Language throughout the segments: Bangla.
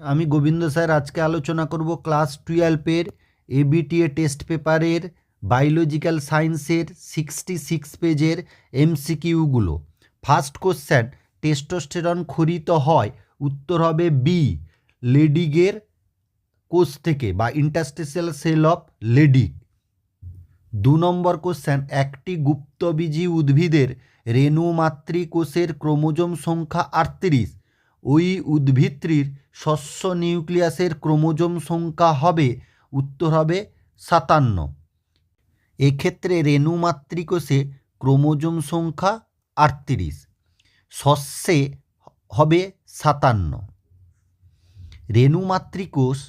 আমি গোবিন্দ স্যার আজকে আলোচনা করব ক্লাস 12-এর এবিটিএ টেস্ট পেপারের বায়োলজিক্যাল সায়েন্সের 66 পেজের এমসিকিউগুলো। ফার্স্ট কোশ্চেন, টেস্টোস্টেরন ক্ষরিত হয়, উত্তর হবে বি, লেডিগের কোষ থেকে বা ইন্টারস্টিশিয়াল সেল অফ লেডিগ। 2 নম্বর কোশ্চেন, একটি গুপ্তবীজী উদ্ভিদের রেণু মাতৃকোষের ক্রোমোজোম সংখ্যা 38, ওই উদ্ভিদটির শস্য নিউক্লিয়াসের ক্রোমোজোম সংখ্যা হবে, উত্তর হবে 57। এক্ষেত্রে রেণু মাতৃকোষে ক্রোমোজোম সংখ্যা 38, শস্যে হবে 57। রেণু মাতৃকোষ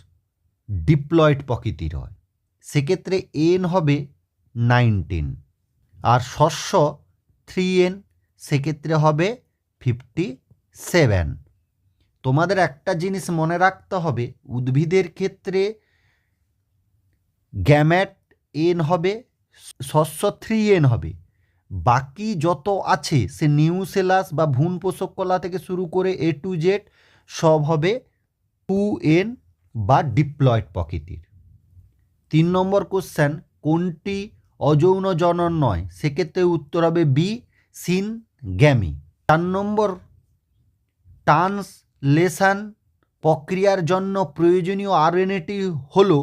ডিপ্লয়েড প্রকৃতির হয়, সেক্ষেত্রে এন হবে 19, আর শস্য 3n, সেক্ষেত্রে হবে 57। তোমাদের একটা জিনিস মনে রাখতে হবে, উদ্ভিদের ক্ষেত্রে গ্যামেট এন হবে, শস্য 3n হবে, বাকি যত আছে সে নিউসেলাস বা ভ্রূণ পোষক কলা থেকে শুরু করে A to Z সব হবে 2n বা ডিপ্লয়েড প্রকৃতির। 3 নম্বর কোশ্চেন, কোনটি অযৌন জনন নয়, সেক্ষেত্রে উত্তর হবে বি, সিনগ্যামি। 4 নম্বর, ট্রান্সলেশন প্রক্রিয়ার জন্য প্রয়োজনীয় আরএনএটি হলো,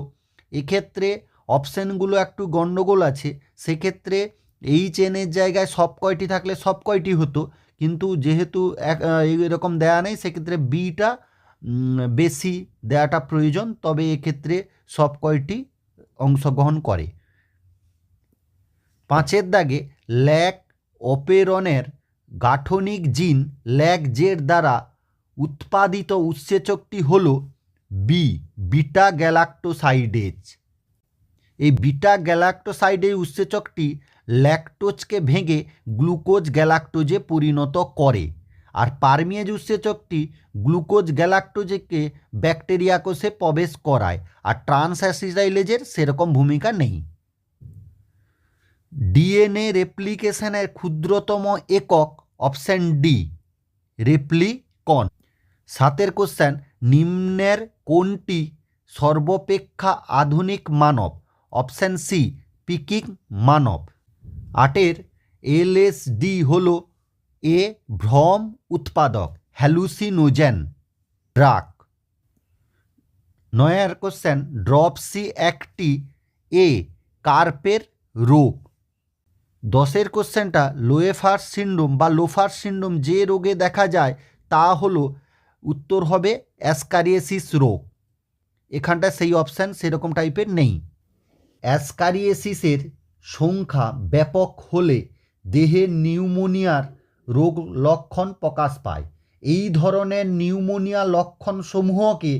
এক্ষেত্রে অপশানগুলো একটু গণ্ডগোল আছে, সেক্ষেত্রে এইচএনের জায়গায় সব কয়টি থাকলে সব কয়টি হতো, কিন্তু যেহেতু এরকম দেয়া নেই, সেক্ষেত্রে বিটা বেশি দেওয়াটা প্রয়োজন, তবে এক্ষেত্রে সব কয়টি অংশগ্রহণ করে। 5 দাগে, ল্যাক অপেরনের গাঠনিক জিন ল্যাক-জেড দ্বারা উৎপাদিত উৎসেচকটি হল বি, বিটা গ্যালাক্টোসাইডেজ। এই বিটা গ্যালাক্টোসাইডেজ উৎসেচকটি ল্যাকটোজকে ভেঙে গ্লুকোজ গ্যালাক্টোজে পরিণত করে, আর পারমিয়েজ উৎসেচকটি গ্লুকোজ গ্যালাক্টোজকে ব্যাকটেরিয়া কোষে প্রবেশ করায়, আর ট্রান্সঅ্যাসিটাইলেজের সেরকম ভূমিকা নেই। ডিএনএ রেপ্লিকেশনের ক্ষুদ্রতম একক, অপশান ডি, রেপ্লিকন। 7 কোশ্চেন, নিম্নের কোনটি সর্বাপেক্ষা আধুনিক মানব, অপশান সি, পিকিং মানব। 8 এলএসডি হল এ ভ্রম উৎপাদক, হ্যালুসিনোজেন ড্রাগ। 9 কোশ্চেন, ড্রপসি একটি এ কার্পের রোগ। 10 কোশ্চেনটা, লোয়েফার সিন্ড্রোম বা লোফার সিন্ড্রোম যে রোগে দেখা যায় তা হলো, উত্তর হবে অ্যাসকারিয়েসিস রোগ। এখানটা সেই অপশান সেরকম টাইপের নেই। অ্যাসকারিয়েসিসের সংখ্যা ব্যাপক হলে দেহে নিউমোনিয়ার রোগ লক্ষণ প্রকাশ পায়। এই ধরনের নিউমোনিয়া লক্ষণসমূহকে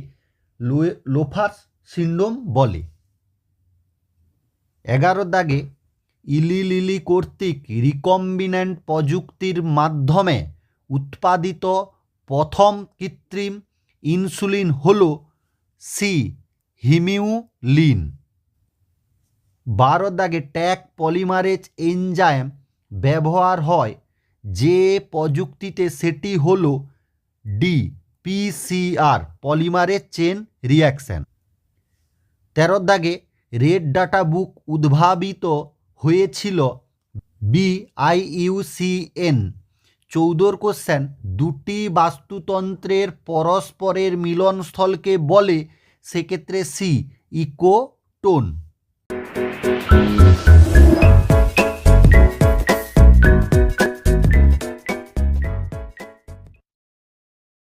লোফার সিন্ড্রোম বলে। 11 দাগে, ইলি লিলি কর্তৃক রিকম্বিন্যান্ট প্রযুক্তির মাধ্যমে উৎপাদিত প্রথম কৃত্রিম ইনসুলিন হল সি, হিমিউলিন। 12 দাগে, ট্যাগ পলিমারেজ এনজাইম ব্যবহার হয় যে প্রযুক্তিতে, সেটি হল D, PCR, polymerase chain reaction. 13 দাগে, রেড ডাটা বুক উদ্ভাবিত হয়েছিল BIUCN। 14 কোশ্চেন, দুটি বাস্তুতন্ত্রের পরস্পরের মিলনস্থলকে বলে, সেক্ষেত্রে সি, ইকোটোন।